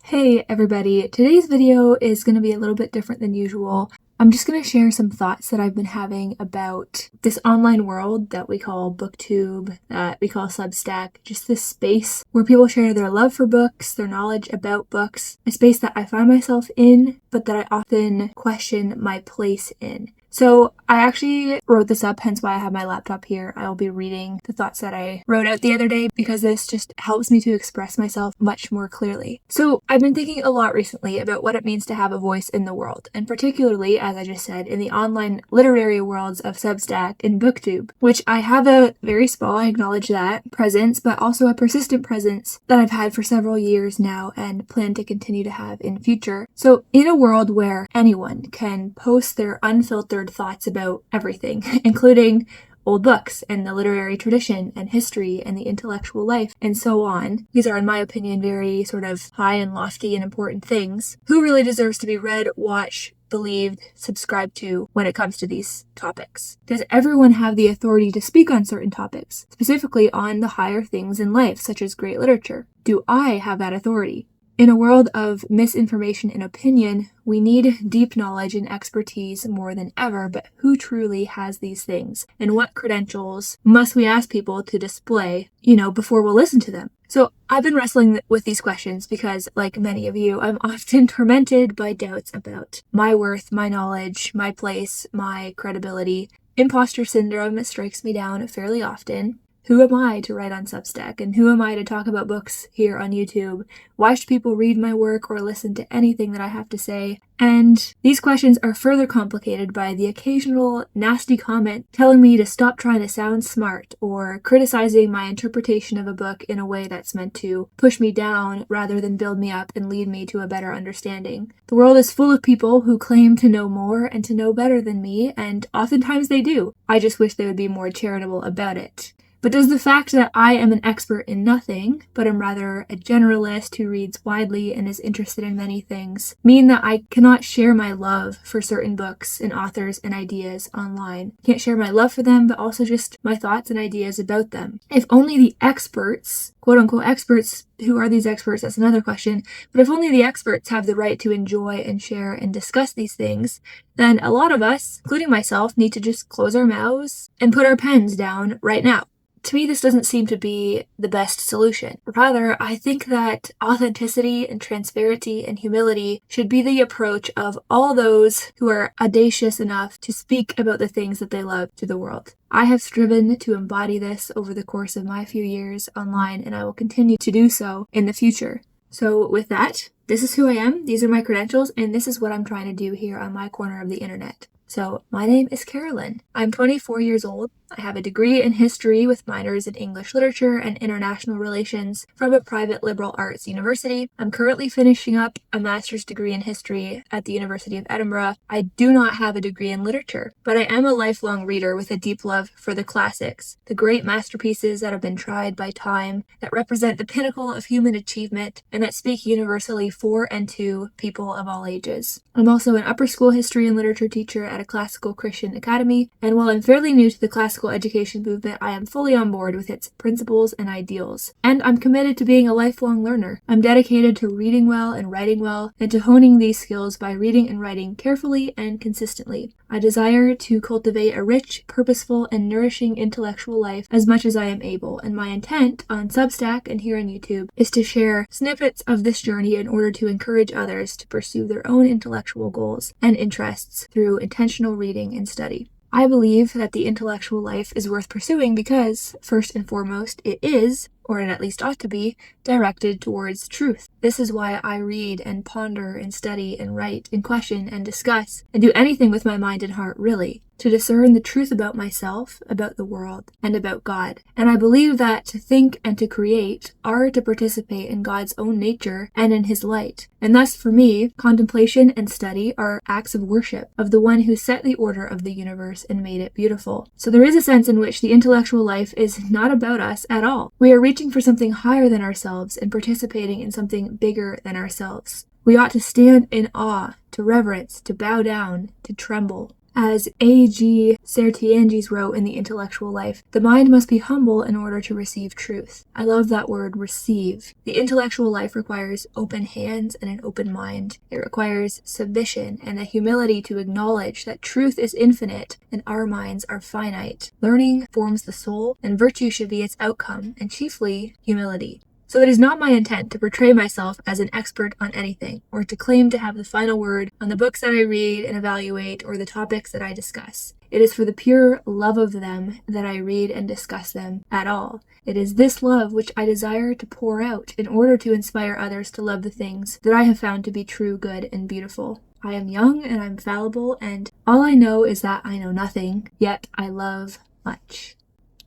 Hey everybody, today's video is going to be a little bit different than usual. I'm just going to share some thoughts that I've been having about this online world that we call booktube, that we call Substack, just this space where people share their love for books, their knowledge about books, a space that I find myself in, but that I often question my place in. So I actually wrote this up, hence why I have my laptop here. I will be reading the thoughts that I wrote out the other day because this just helps me to express myself much more clearly. So I've been thinking a lot recently about what it means to have a voice in the world, and particularly, as I just said, in the online literary worlds of Substack and booktube, which I have a very small, I acknowledge that, presence, but also a persistent presence that I've had for several years now and plan to continue to have in future. So in a world where anyone can post their unfiltered thoughts about everything, including old books and the literary tradition and history and the intellectual life and so on. These are, in my opinion, very sort of high and lofty and important things. Who really deserves to be read, watched, believed, subscribed to when it comes to these topics? Does everyone have the authority to speak on certain topics, specifically on the higher things in life, such as great literature? Do I have that authority? In a world of misinformation and opinion, we need deep knowledge and expertise more than ever, but who truly has these things? And what credentials must we ask people to display, before we'll listen to them? So I've been wrestling with these questions because, like many of you, I'm often tormented by doubts about my worth, my knowledge, my place, my credibility. Imposter syndrome strikes me down fairly often. Who am I to write on Substack? And who am I to talk about books here on YouTube? Why should people read my work or listen to anything that I have to say? And these questions are further complicated by the occasional nasty comment telling me to stop trying to sound smart or criticizing my interpretation of a book in a way that's meant to push me down rather than build me up and lead me to a better understanding. The world is full of people who claim to know more and to know better than me, and oftentimes they do. I just wish they would be more charitable about it. But does the fact that I am an expert in nothing, but am rather a generalist who reads widely and is interested in many things, mean that I cannot share my love for certain books and authors and ideas online? Can't share my love for them, but also just my thoughts and ideas about them. If only the experts, quote unquote experts, who are these experts? That's another question. But if only the experts have the right to enjoy and share and discuss these things, then a lot of us, including myself, need to just close our mouths and put our pens down right now. To me, this doesn't seem to be the best solution. Rather, I think that authenticity and transparency and humility should be the approach of all those who are audacious enough to speak about the things that they love to the world. I have striven to embody this over the course of my few years online, and I will continue to do so in the future. So with that, this is who I am, these are my credentials, and this is what I'm trying to do here on my corner of the internet. So, my name is Carolyn. I'm 24 years old. I have a degree in history with minors in English literature and international relations from a private liberal arts university. I'm currently finishing up a master's degree in history at the University of Edinburgh. I do not have a degree in literature, but I am a lifelong reader with a deep love for the classics, the great masterpieces that have been tried by time, that represent the pinnacle of human achievement, and that speak universally for and to people of all ages. I'm also an upper school history and literature teacher at a classical Christian academy, and while I'm fairly new to the classical education movement, I am fully on board with its principles and ideals. And I'm committed to being a lifelong learner. I'm dedicated to reading well and writing well, and to honing these skills by reading and writing carefully and consistently. I desire to cultivate a rich, purposeful, and nourishing intellectual life as much as I am able, and my intent on Substack and here on YouTube is to share snippets of this journey in order to encourage others to pursue their own intellectual goals and interests through intentional reading and study. I believe that the intellectual life is worth pursuing because, first and foremost, it is, or it at least ought to be, directed towards truth. This is why I read and ponder and study and write and question and discuss and do anything with my mind and heart, really, to discern the truth about myself, about the world, and about God. And I believe that to think and to create are to participate in God's own nature and in His light. And thus, for me, contemplation and study are acts of worship of the one who set the order of the universe and made it beautiful. So there is a sense in which the intellectual life is not about us at all. We are reaching for something higher than ourselves and participating in something bigger than ourselves. We ought to stand in awe, to reverence, to bow down, to tremble. As A.G. Sertianges wrote in The Intellectual Life, the mind must be humble in order to receive truth. I love that word, receive. The intellectual life requires open hands and an open mind. It requires submission and the humility to acknowledge that truth is infinite and our minds are finite. Learning forms the soul, and virtue should be its outcome, and chiefly humility. So it is not my intent to portray myself as an expert on anything, or to claim to have the final word on the books that I read and evaluate, or the topics that I discuss. It is for the pure love of them that I read and discuss them at all. It is this love which I desire to pour out in order to inspire others to love the things that I have found to be true, good, and beautiful. I am young and I'm fallible, and all I know is that I know nothing, yet I love much.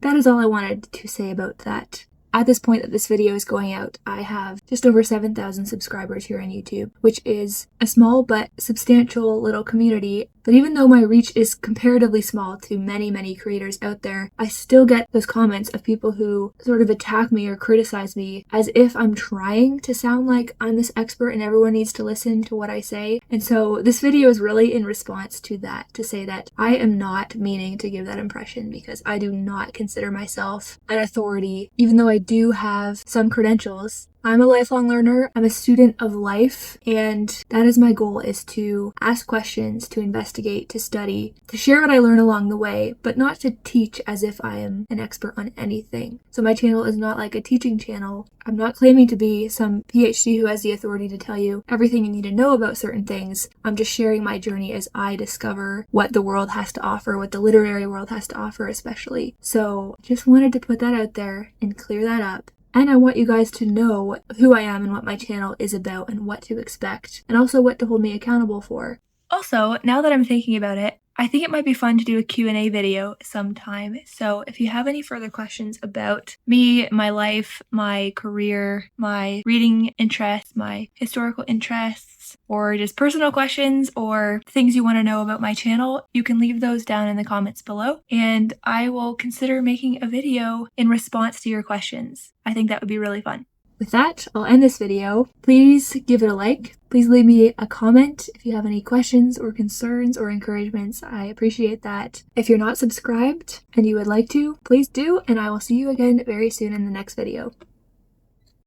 That is all I wanted to say about that. At this point that this video is going out, I have just over 7,000 subscribers here on YouTube, which is a small but substantial little community. But even though my reach is comparatively small to many, many creators out there, I still get those comments of people who sort of attack me or criticize me as if I'm trying to sound like I'm this expert and everyone needs to listen to what I say. And so this video is really in response to that, to say that I am not meaning to give that impression, because I do not consider myself an authority, even though I do have some credentials. I'm a lifelong learner, I'm a student of life, and that is my goal, is to ask questions, to investigate, to study, to share what I learn along the way, but not to teach as if I am an expert on anything. So my channel is not like a teaching channel. I'm not claiming to be some PhD who has the authority to tell you everything you need to know about certain things. I'm just sharing my journey as I discover what the world has to offer, what the literary world has to offer especially. So just wanted to put that out there and clear that up. And I want you guys to know who I am and what my channel is about and what to expect, and also what to hold me accountable for. Also, now that I'm thinking about it, I think it might be fun to do a Q&A video sometime. So if you have any further questions about me, my life, my career, my reading interests, my historical interests, or just personal questions or things you want to know about my channel, you can leave those down in the comments below, and I will consider making a video in response to your questions. I think that would be really fun. With that, I'll end this video. Please give it a like. Please leave me a comment if you have any questions or concerns or encouragements. I appreciate that. If you're not subscribed and you would like to, please do, and I will see you again very soon in the next video.